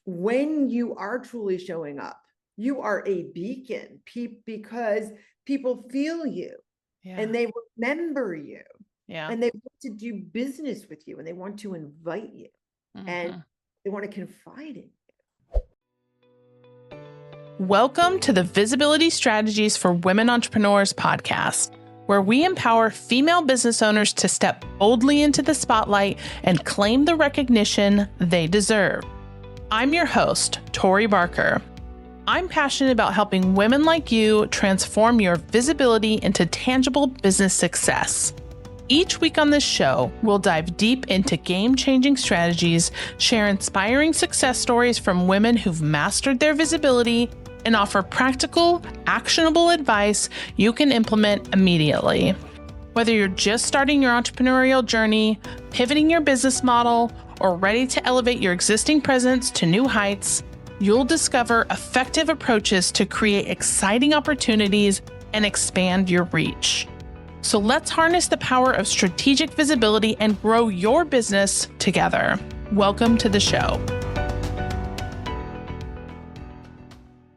when you are truly showing up, you are a beacon because people feel you and they remember you and they want to do business with you and they want to invite you and they want to confide in you. Welcome to the Visibility Strategies for Women Entrepreneurs podcast, where we empower female business owners to step boldly into the spotlight and claim the recognition they deserve. I'm your host, Tori Barker. I'm passionate about helping women like you transform your visibility into tangible business success. Each week on this show, we'll dive deep into game-changing strategies, share inspiring success stories from women who've mastered their visibility, and offer practical, actionable advice you can implement immediately. Whether you're just starting your entrepreneurial journey, pivoting your business model, or ready to elevate your existing presence to new heights, you'll discover effective approaches to create exciting opportunities and expand your reach. So let's harness the power of strategic visibility and grow your business together. Welcome to the show.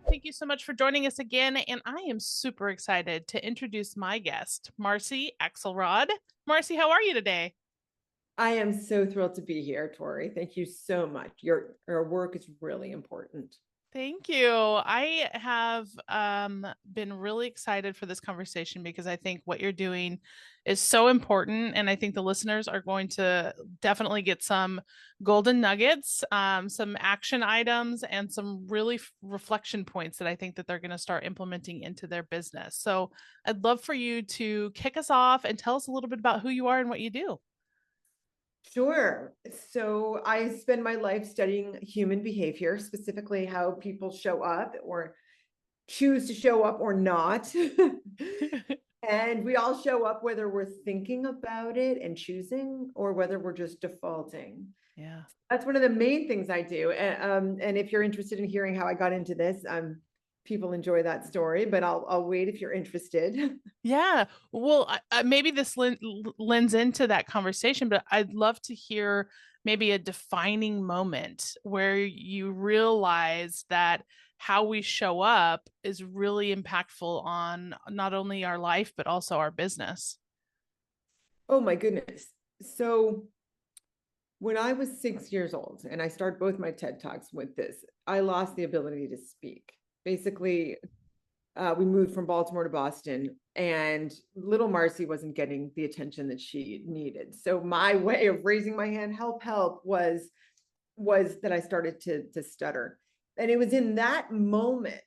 Thank you so much for joining us again, and I am super excited to introduce my guest, Marcy Axelrod. Marcy, how are you today? I am so thrilled to be here, Tori. Thank you so much. Your work is really important. Thank you. I have been really excited for this conversation because I think what you're doing is so important. And I think the listeners are going to definitely get some golden nuggets, some action items, and some really reflection points that I think that they're going to start implementing into their business. So I'd love for you to kick us off and tell us a little bit about who you are and what you do. Sure. So I spend my life studying human behavior, specifically how people show up or choose to show up or not. And we all show up whether we're thinking about it and choosing or whether we're just defaulting. Yeah. That's one of the main things I do. And if you're interested in hearing how I got into this, people enjoy that story, but I'll wait if you're interested. Yeah. Well, maybe this lends into that conversation, but I'd love to hear maybe a defining moment where you realize that how we show up is really impactful on not only our life, but also our business. Oh my goodness. So when I was 6 years old, and I start both my TED Talks with this, I lost the ability to speak. Basically, we moved from Baltimore to Boston, and little Marcy wasn't getting the attention that she needed. So my way of raising my hand, help, was that I started to stutter. And it was in that moment,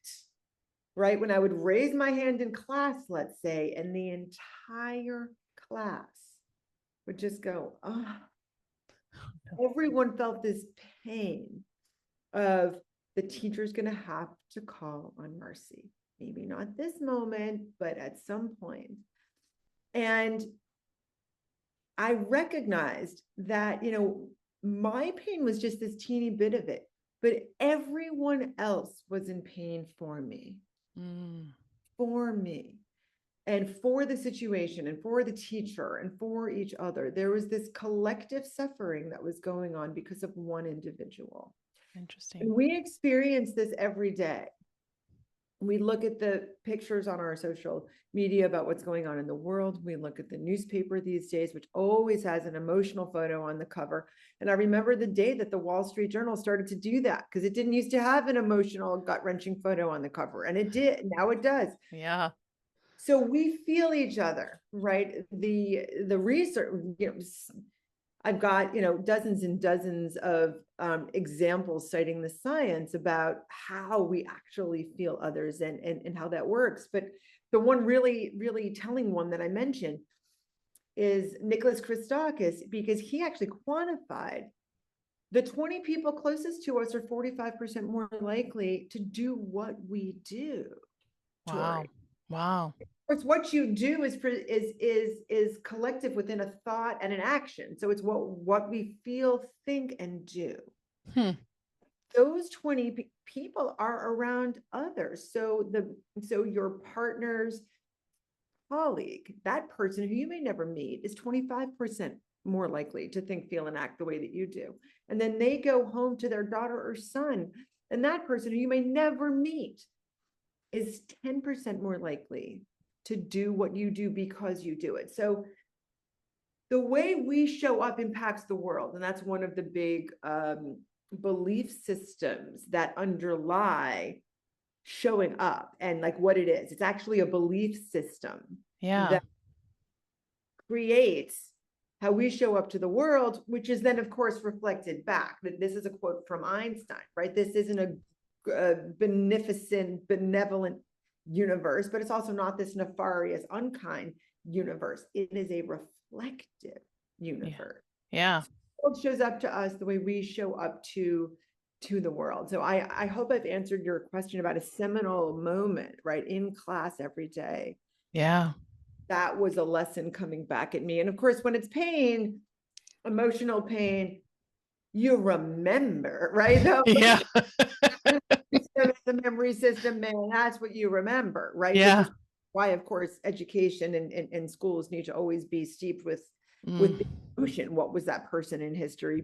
right, when I would raise my hand in class, let's say, and the entire class would just go, oh. Everyone felt this pain of the teacher's going to have to call on Marcy. Maybe not this moment, but at some point. And I recognized that, my pain was just this teeny bit of it, but everyone else was in pain for me, and for the situation and for the teacher and for each other. There was this collective suffering that was going on because of one individual. Interesting. And we experience this every day. We look at the pictures on our social media about what's going on in the world. We look at the newspaper these days, which always has an emotional photo on the cover. And I remember the day that the Wall Street Journal started to do that, because it didn't used to have an emotional, gut-wrenching photo on the cover. And it did. Now it does. Yeah. So we feel each other, right? The research, I've got, dozens and dozens of examples citing the science about how we actually feel others and how that works. But the one really, really telling one that I mentioned is Nicholas Christakis, because he actually quantified the 20 people closest to us are 45% more likely to do what we do. Wow. Tori. Wow. Of course, what you do is collective within a thought and an action. So it's what we feel, think, and do. Those 20 people are around others. So your partner's colleague, that person who you may never meet, is 25% more likely to think, feel, and act the way that you do. And then they go home to their daughter or son, and that person who you may never meet is 10% more likely to do what you do because you do it. So the way we show up impacts the world. And that's one of the big belief systems that underlie showing up and like what it is. It's actually a belief system that creates how we show up to the world, which is then, of course, reflected back. This is a quote from Einstein, right? This isn't a beneficent, benevolent universe, but it's also not this nefarious, unkind universe. It is a reflective universe. Yeah. The world shows up to us the way we show up to the world. So I hope I've answered your question about a seminal moment, right? In class every day. Yeah. That was a lesson coming back at me. And of course, when it's pain, emotional pain, you remember, right? Yeah. The memory system, man, that's what you remember, right? Yeah. Which is why, of course, education and schools need to always be steeped with emotion. What was that person in history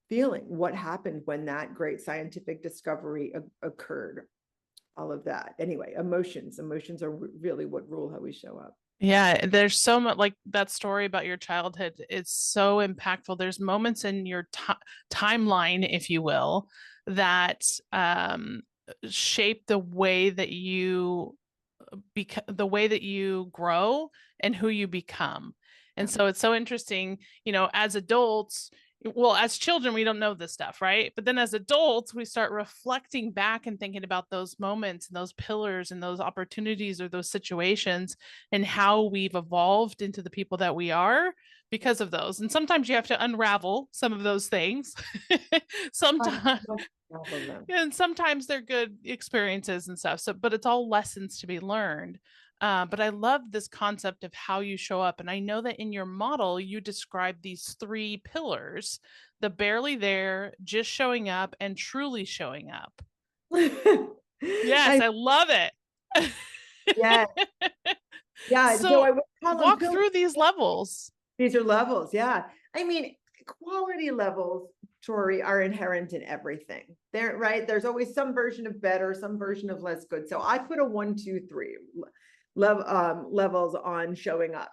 feeling? What happened when that great scientific discovery occurred? All of that. Anyway, emotions are really what rule how we show up. Yeah, there's so much, like that story about your childhood. It's so impactful. There's moments in your timeline, if you will, that shape the way that you grow and who you become. And so it's so interesting, as adults, well, as children, we don't know this stuff, right? But then as adults, we start reflecting back and thinking about those moments and those pillars and those opportunities or those situations and how we've evolved into the people that we are because of those. And sometimes you have to unravel some of those things. Sometimes and sometimes they're good experiences and stuff. So, but it's all lessons to be learned. But I love this concept of how you show up. And I know that in your model, you describe these 3 pillars: the barely there, just showing up, and truly showing up. Yes, I love it. Yeah. Yeah. So I would call walk through these levels. These are levels. Yeah. I mean, quality levels, Tori, are inherent in everything. There, right? There's always some version of better, some version of less good. So I put a 1, 2, 3 levels on showing up.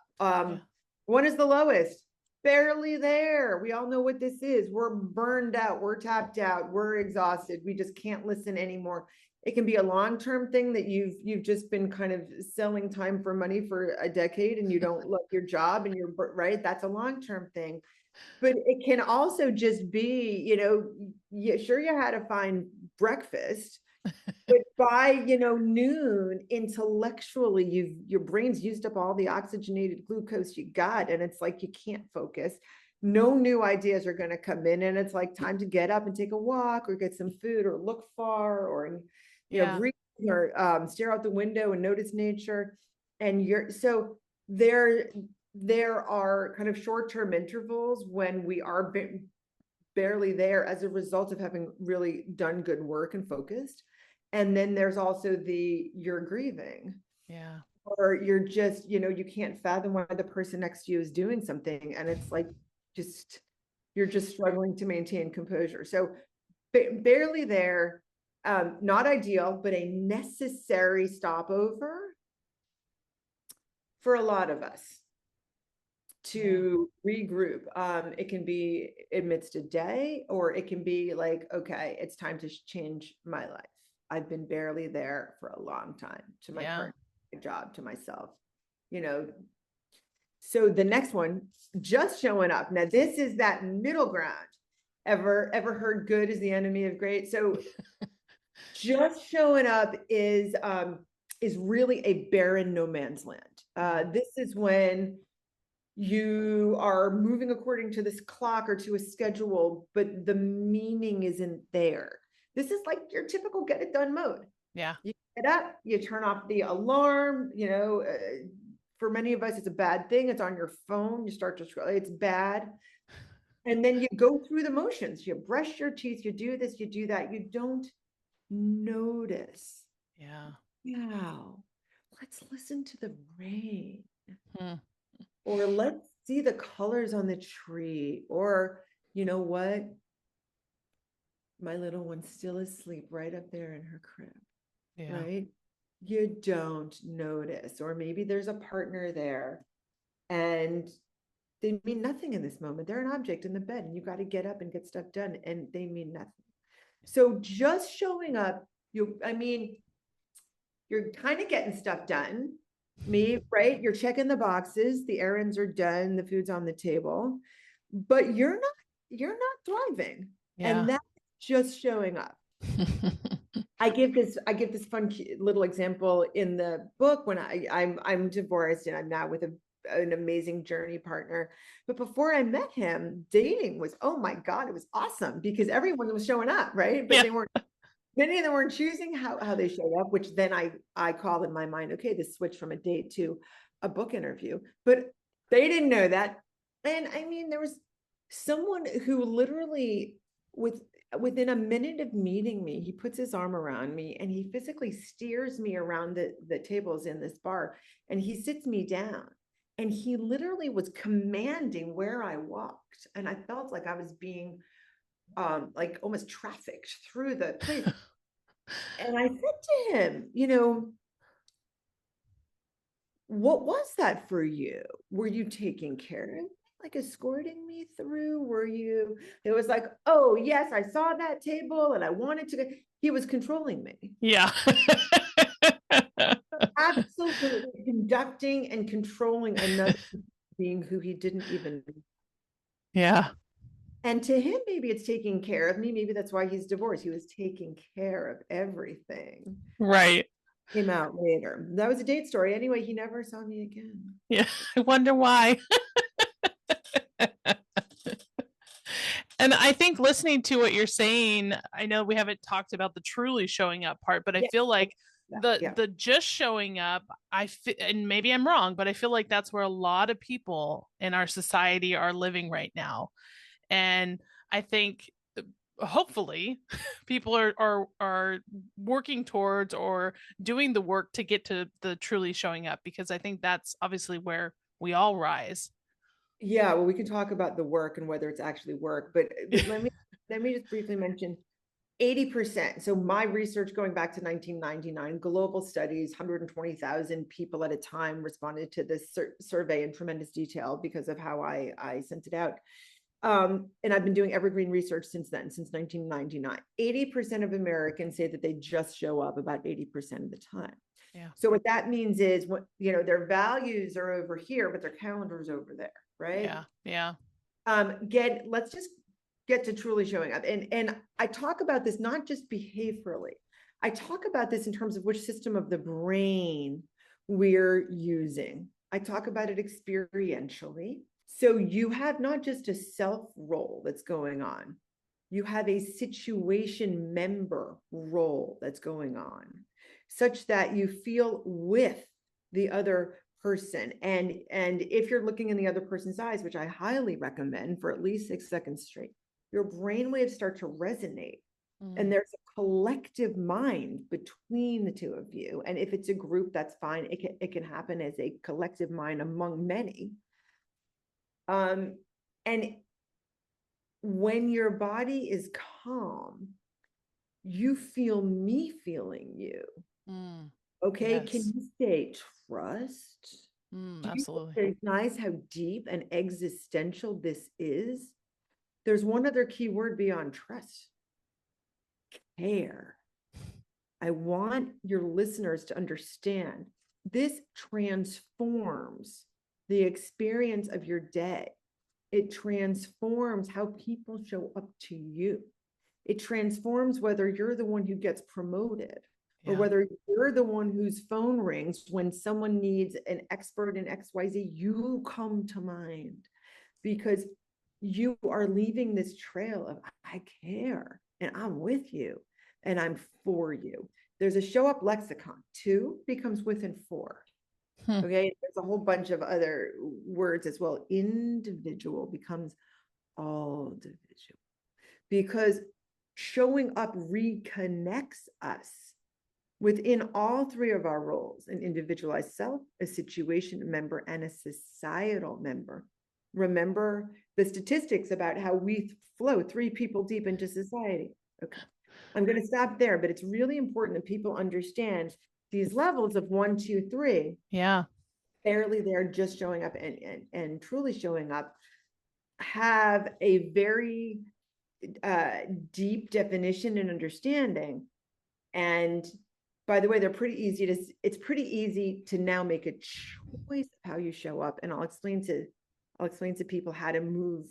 One is the lowest, barely there. We all know what this is. We're burned out, we're tapped out, we're exhausted. We just can't listen anymore. It can be a long-term thing that you've just been kind of selling time for money for a decade and you don't love your job and you're right. That's a long-term thing. But it can also just be, sure, you had a fine breakfast, but by, noon, intellectually, your brain's used up all the oxygenated glucose you got. And it's like, you can't focus. No new ideas are going to come in. And it's like time to get up and take a walk or get some food or look far or, breathe or stare out the window and notice nature. And so there are kind of short-term intervals when we are barely there as a result of having really done good work and focused. And then there's also you're grieving. Yeah. Or you're just, you can't fathom why the person next to you is doing something. And it's like, you're just struggling to maintain composure. So barely there, not ideal, but a necessary stopover for a lot of us to regroup. It can be amidst a day, or it can be like, okay, it's time to change my life. I've been barely there for a long time to my current job, to myself, So the next one, just showing up. Now, this is that middle ground. Ever heard good is the enemy of great? So just showing up is really a barren no man's land. This is when you are moving according to this clock or to a schedule, but the meaning isn't there. This is like your typical get it done mode. Yeah. You get up, you turn off the alarm, for many of us, it's a bad thing. It's on your phone. You start to scroll. It's bad. And then you go through the motions. You brush your teeth. You do this, you do that. You don't notice. Yeah. Wow. Let's listen to the rain. Or let's see the colors on the tree, or you know what? My little one's still asleep right up there in her crib, Yeah. right? You don't notice, or maybe there's a partner there and they mean nothing in this moment. They're an object in the bed and you got to get up and get stuff done and they mean nothing. So just showing up, I mean, you're kind of getting stuff done. Right? You're checking the boxes, the errands are done, the food's on the table, but you're not thriving. Yeah. And that's just showing up. I give this fun little example in the book when I'm divorced and I'm now with an amazing journey partner. But before I met him, dating was, oh my God, it was awesome because everyone was showing up, right? But Yeah. they weren't, many of them weren't choosing how they showed up, which then I call in my mind, okay, this switch from a date to a book interview. But they didn't know that. And I mean, there was someone who literally within a minute of meeting me, he puts his arm around me and he physically steers me around the tables in this bar and he sits me down and he literally was commanding where I walked. And I felt like I was being like almost trafficked through the place. And I said to him, what was that for you? Were you taking care of me, like escorting me through? It was like, oh yes, I saw that table and I wanted to, he was controlling me. Yeah. Absolutely conducting and controlling another being who he didn't even. Yeah. And to him, maybe it's taking care of me. Maybe that's why he's divorced. He was taking care of everything. Right. Came out later. That was a date story. Anyway, he never saw me again. Yeah. I wonder why. And I think listening to what you're saying, I know we haven't talked about the truly showing up part, but I feel like the just showing up, and maybe I'm wrong, but I feel like that's where a lot of people in our society are living right now. And I think hopefully people are working towards or doing the work to get to the truly showing up, because I think that's obviously where we all rise. Yeah, well, we can talk about the work and whether it's actually work, but let me just briefly mention 80%. So my research going back to 1999, global studies, 120,000 people at a time responded to this survey in tremendous detail because of how I sent it out. And I've been doing evergreen research since then, since 1999. 80% of Americans say that they just show up about 80% of the time. Yeah. So what that means is their values are over here, but their calendar is over there, right? Yeah. Let's just get to truly showing up. And I talk about this not just behaviorally. I talk about this in terms of which system of the brain we're using. I talk about it experientially. So you have not just a self role that's going on. You have a situation member role that's going on, such that you feel with the other person. And if you're looking in the other person's eyes, which I highly recommend for at least 6 seconds straight, your brainwaves start to resonate. And there's a collective mind between the two of you. And if it's a group, that's fine. It can happen as a collective mind among many. And when your body is calm, you feel me feeling you. Okay. Yes. Can you say trust? Absolutely. Recognize how deep and existential this is? There's one other key word beyond trust: care. I want your listeners to understand this transforms the experience of your day. It transforms how people show up to you. It transforms whether you're the one who gets promoted or whether you're the one whose phone rings when someone needs an expert in XYZ. You come to mind because you are leaving this trail of, I care and I'm with you and I'm for you. There's a show up lexicon. 2 becomes within 4. Okay, there's a whole bunch of other words as well. Individual becomes all dividual, because showing up reconnects us within all 3 of our roles: an individualized self, a situation member, and a societal member. remember the statistics about how we flow 3 people deep into society. Okay. I'm going to stop there, but it's really important that people understand these levels of 1, 2, 3. Yeah. Barely there, just showing up and truly showing up, have a very deep definition and understanding. And by the way, it's pretty easy to now make a choice of how you show up. And I'll explain to people how to move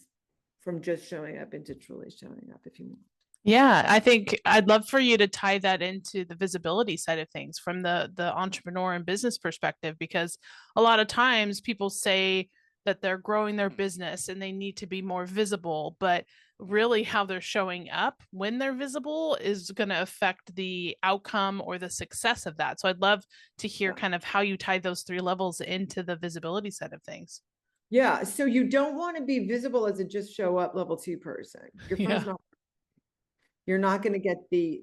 from just showing up into truly showing up if you want. Yeah, I think I'd love for you to tie that into the visibility side of things from the entrepreneur and business perspective, because a lot of times people say that they're growing their business and they need to be more visible, but really how they're showing up when they're visible is going to affect the outcome or the success of that. So I'd love to hear kind of how you tie those 3 levels into the visibility side of things. Yeah, so you don't want to be visible as a just show up level 2 person. Your phone's not. You're not going to get the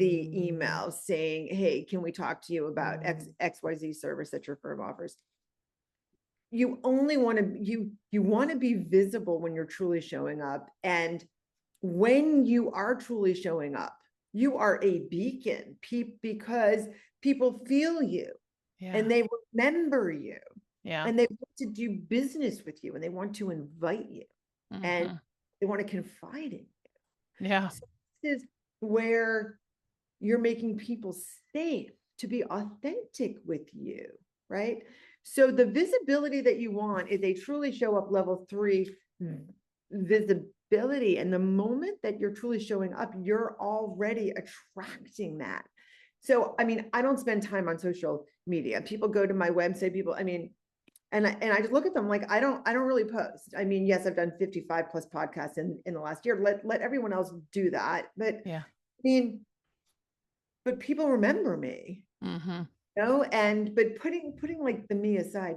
email saying, hey, can we talk to you about XYZ service that your firm offers? You only want to, you want to be visible when you're truly showing up. And when you are truly showing up, you are a beacon because people feel you and they remember you and they want to do business with you and they want to invite you and they want to confide in you. Yeah. So this is where you're making people safe to be authentic with you, right? So the visibility that you want is a truly show up level 3 visibility. And the moment that you're truly showing up, you're already attracting that. So, I mean, I don't spend time on social media. People go to my website, and I just look at them like, I don't really post. I mean, yes, I've done 55 plus podcasts in the last year. Let everyone else do that. But yeah, I mean, but people remember me, but putting like the me aside,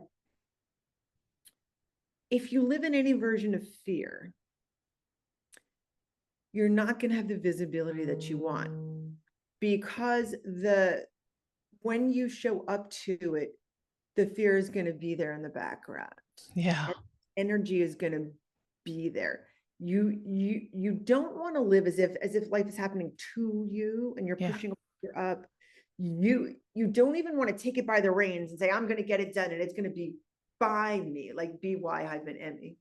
if you live in any version of fear, you're not going to have the visibility that you want, because when you show up to it, the fear is going to be there in the background. Yeah. Energy is going to be there. You don't want to live as if life is happening to you and you're pushing up. You don't even want to take it by the reins and say, I'm going to get it done and it's going to be by me, like BY-ME.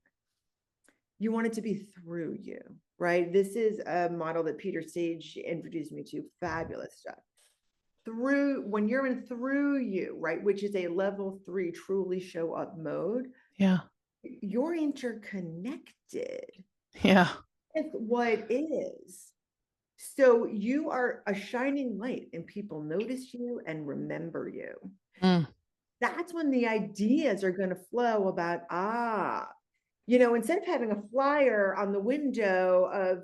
You want it to be through you, right? This is a model that Peter Sage introduced me to. Fabulous stuff. When you're in through you, right, which is a level 3 truly show up mode. Yeah. You're interconnected. Yeah. With what is. So you are a shining light and people notice you and remember you. That's when the ideas are going to flow about, instead of having a flyer on the window of,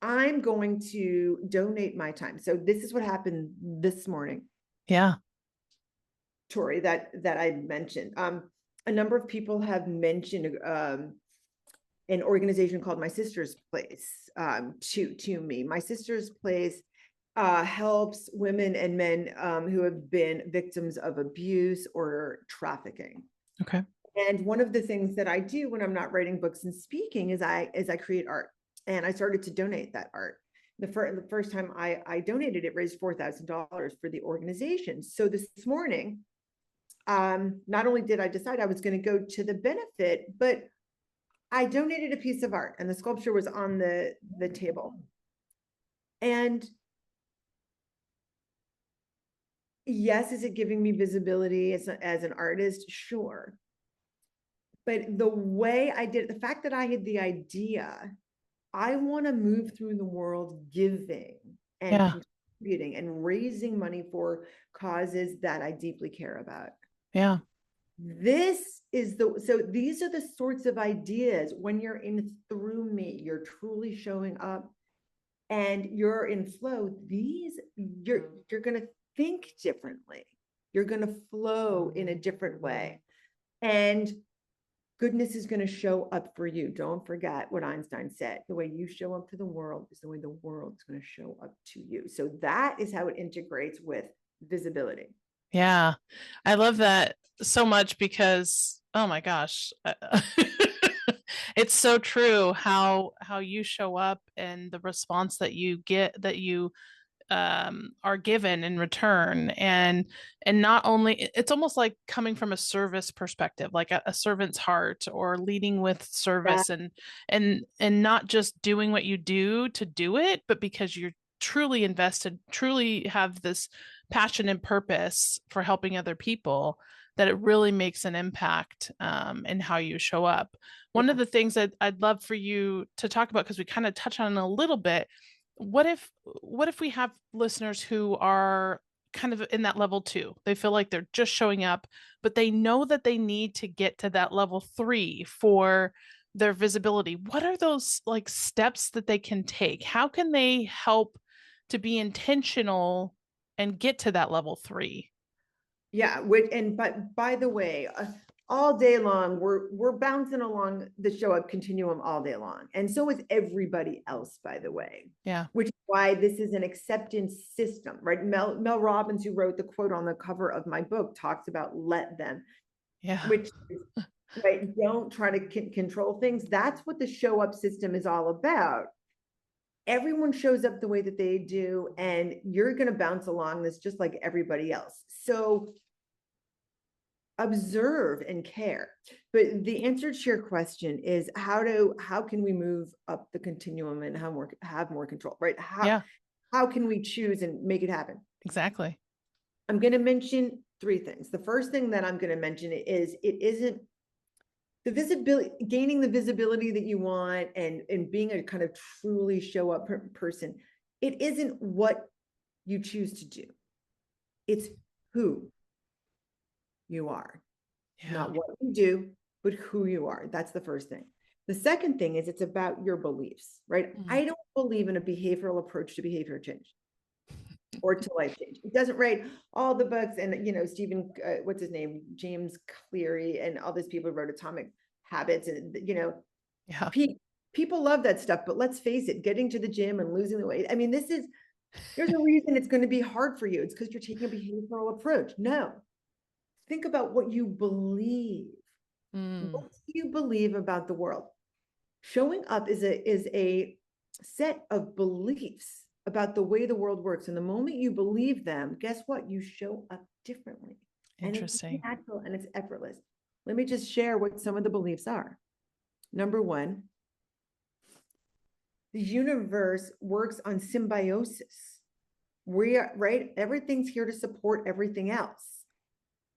I'm going to donate my time. So this is what happened this morning. Yeah. Tori, that I mentioned. A number of people have mentioned an organization called My Sister's Place to me. My Sister's Place helps women and men who have been victims of abuse or trafficking. Okay. And one of the things that I do when I'm not writing books and speaking is I create art. And I started to donate that art. The first time I donated, it raised $4,000 for the organization. So this morning, not only did I decide I was going to go to the benefit, but I donated a piece of art and the sculpture was on the table. And yes, is it giving me visibility as an artist? Sure. But the way I did it, the fact that I had the idea, I want to move through the world giving and contributing and raising money for causes that I deeply care about. Yeah. So these are the sorts of ideas when you're in through me, you're truly showing up and you're in flow. You're going to think differently. You're going to flow in a different way. And goodness is going to show up for you. Don't forget what Einstein said. The way you show up to the world is the way the world is going to show up to you. So that is how it integrates with visibility. Yeah. I love that so much because, oh my gosh, it's so true how you show up and the response that you get, that you are given in return. And not only, it's almost like coming from a service perspective, like a servant's heart, or leading with Yeah. service, and not just doing what you do to do it, but because you're truly invested, truly have this passion and purpose for helping other people, that it really makes an impact in how you show up. One of Yeah. the things that I'd love for you to talk about, because we kind of touch on it a little bit, what if we have listeners who are kind of in that level two? They feel like they're just showing up, but they know that they need to get to that level 3 for their visibility. What are those like steps that they can take? How can they help to be intentional and get to that level 3? Yeah, but by the way, all day long we're bouncing along the show up continuum all day long, and so is everybody else. By the way, Yeah. which is why this is an acceptance system, right? Mel Robbins, who wrote the quote on the cover of my book, talks about "let them," Yeah. which is, right? Don't try to control things. That's what the show up system is all about. Everyone shows up the way that they do, and you're going to bounce along this just like everybody else. So observe and care. But the answer to your question is how can we move up the continuum and have more control, right? Yeah, How can we choose and make it happen? exactly. I'm going to mention 3 things. The first thing that I'm going to mention is it isn't the visibility, gaining the visibility that you want, and being a kind of truly show up person. It isn't what you choose to do. It's who you are. Yeah. Not what you do, but who you are. That's the first thing. The second thing is it's about your beliefs, right? Mm. I don't believe in a behavioral approach to behavior change or to life change. It doesn't write all the books, and Stephen, what's his name, James Cleary, and all these people who wrote Atomic Habits, and Yeah. people love that stuff. But let's face it, getting to the gym and losing the weight. I mean, there's a reason it's going to be hard for you. It's because you're taking a behavioral approach. No, think about what you believe. Mm. What do you believe about the world? Showing up is a set of beliefs about the way the world works. And the moment you believe them, guess what? You show up differently. And it's Interesting. natural and it's effortless. Let me just share what some of the beliefs are. Number 1, the universe works on symbiosis. We are, right? Everything's here to support everything else.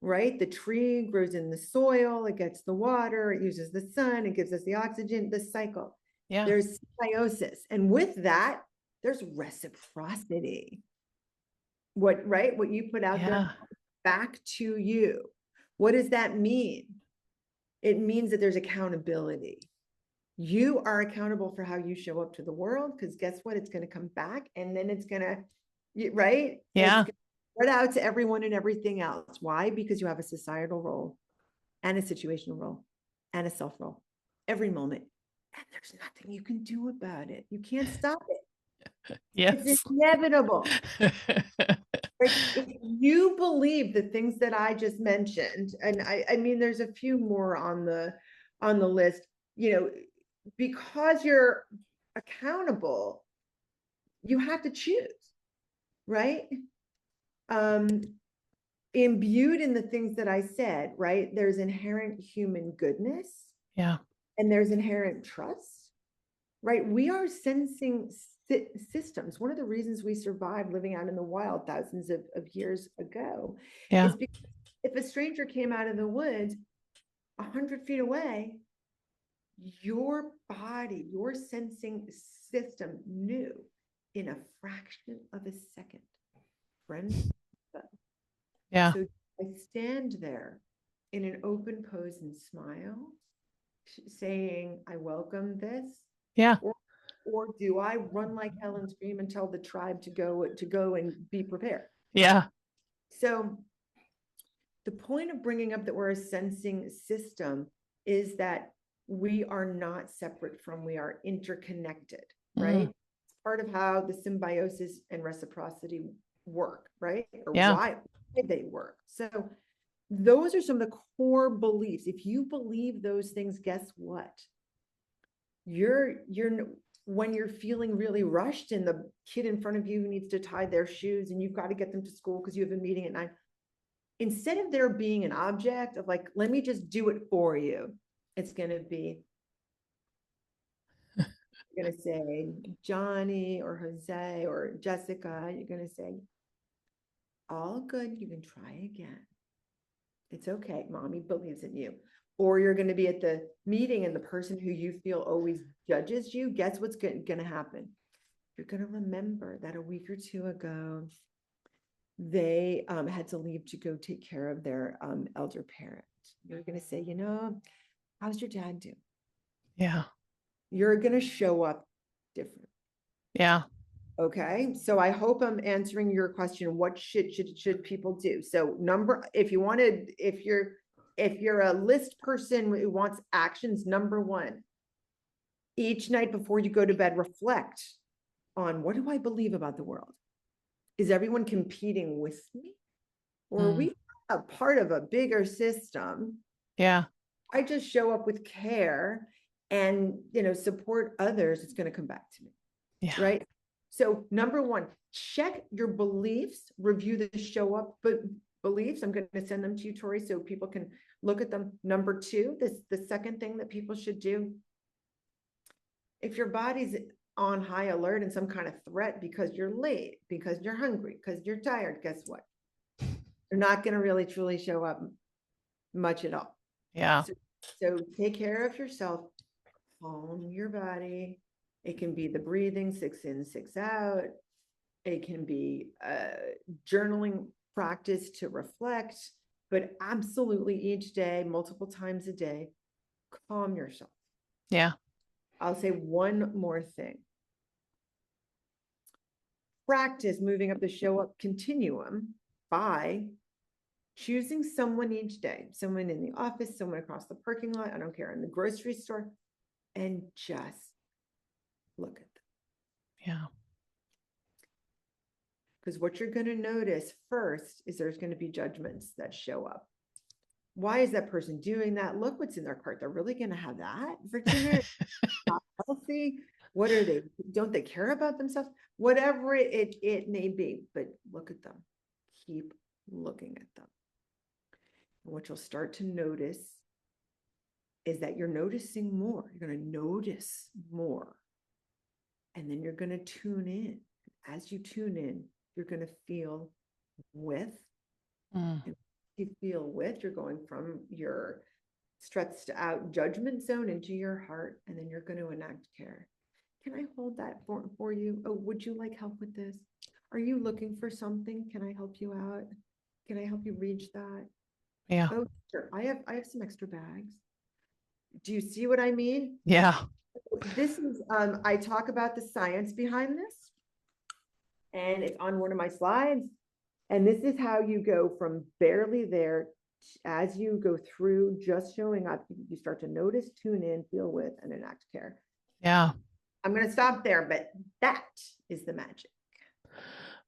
Right? The tree grows in the soil, it gets the water, it uses the sun, it gives us the oxygen, the cycle. Yeah. There's symbiosis. And with that, there's reciprocity. What you put out there Yeah. back to you. What does that mean? It means that there's accountability. You are accountable for how you show up to the world, because guess what? It's going to come back, and then it's going to, right? Yeah. It's spread out to everyone and everything else. Why? Because you have a societal role and a situational role and a self role every moment. And there's nothing you can do about it. You can't stop it. It's Yes. inevitable. Right? If you believe the things that I just mentioned, and I mean, there's a few more on the list, because you're accountable, you have to choose, right? Imbued in the things that I said, right? There's inherent human goodness, Yeah. and there's inherent trust, right? We are sensing systems. One of the reasons we survived living out in the wild thousands of years ago Yeah. is because if a stranger came out of the woods 100 feet away, your body, your sensing system knew in a fraction of a second, friend. Yeah. So I stand there in an open pose and smile, saying, I welcome this. Yeah. Or do I run like hell and scream and tell the tribe to go and be prepared? Yeah. So the point of bringing up that we're a sensing system is that we are not separate from, we are interconnected, right? Mm. It's part of how the symbiosis and reciprocity work, right? Or Yeah. why they work. So those are some of the core beliefs. If you believe those things, guess what? You're when you're feeling really rushed and the kid in front of you needs to tie their shoes and you've got to get them to school because you have a meeting at 9, instead of there being an object of like, let me just do it for you, it's going to be, you're going to say Johnny or Jose or Jessica. You're going to say, all good, you can try again. It's okay, mommy believes in you. Or you're going to be at the meeting and the person who you feel always judges you, guess what's going to happen? You're going to remember that a week or two ago, they had to leave to go take care of their elder parent. You're going to say, you know, how's your dad do? Yeah. You're going to show up different. Yeah. Okay. So I hope I'm answering your question. What should people do? So if you're a list person who wants actions, number 1, each night before you go to bed, reflect on, what do I believe about the world? Is everyone competing with me? Or are we a part of a bigger system? Yeah. I just show up with care and, support others. It's going to come back to me. Yeah. Right. So number 1, check your beliefs, review the show up beliefs. I'm going to send them to you, Tori, so people can look at them. Number 2, the second thing that people should do, if your body's on high alert and some kind of threat because you're late, because you're hungry, because you're tired, guess what? You're not going to really truly show up much at all. Yeah. So take care of yourself, calm your body. It can be the breathing, 6 in, 6 out. It can be a journaling practice to reflect, but absolutely each day, multiple times a day, calm yourself. Yeah. I'll say one more thing. Practice moving up the show up continuum by choosing someone each day, someone in the office, someone across the parking lot, I don't care, in the grocery store, and just look at them. Yeah. Because what you're going to notice first is there's going to be judgments that show up. Why is that person doing that? Look what's in their cart. They're really going to have that for dinner? Not healthy. What are they? Don't they care about themselves? Whatever it may be, but look at them. Keep looking at them. And what you'll start to notice is that you're noticing more. You're going to notice more. And then you're going to tune in. As you tune in, you're going to feel with. And you feel with, you're going from your stretched out judgment zone into your heart, and then you're going to enact care. Can I hold that for you? Oh, would you like help with this? Are you looking for something? Can I help you out? Can I help you reach that? Yeah. Oh, sure. I have some extra bags. Do you see what I mean? Yeah. This is, I talk about the science behind this, and it's on one of my slides. And this is how you go from barely there, as you go through just showing up, you start to notice, tune in, feel with, and enact care. Yeah. I'm going to stop there, but that is the magic.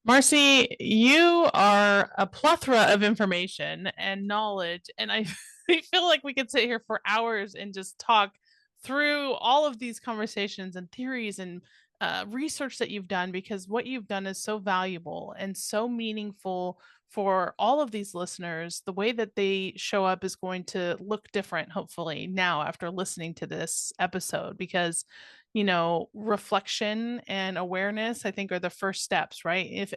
Marcy, you are a plethora of information and knowledge, and I feel like we could sit here for hours and just talk through all of these conversations and theories and research that you've done, because what you've done is so valuable and so meaningful for all of these listeners. The way that they show up is going to look different, hopefully, now after listening to this episode, because reflection and awareness, I think, are the first steps, right?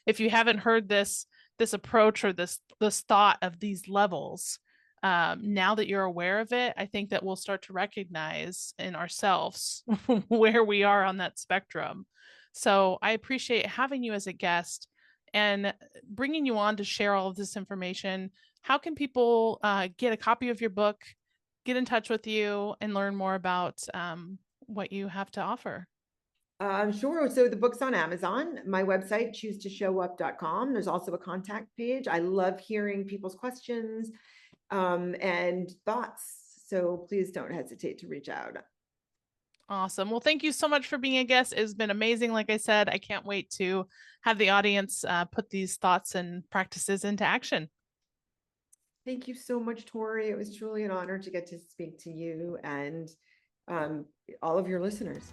If you haven't heard this approach or this thought of these levels, now that you're aware of it, I think that we'll start to recognize in ourselves where we are on that spectrum. So I appreciate having you as a guest and bringing you on to share all of this information. How can people get a copy of your book, get in touch with you, and learn more about what you have to offer? Sure. So the book's on Amazon. My website, choosetoshow-up.com. There's also a contact page. I love hearing people's questions and thoughts. So please don't hesitate to reach out. Awesome. Well, thank you so much for being a guest. It's been amazing. Like I said, I can't wait to have the audience put these thoughts and practices into action. Thank you so much, Tori. It was truly an honor to get to speak to you and all of your listeners.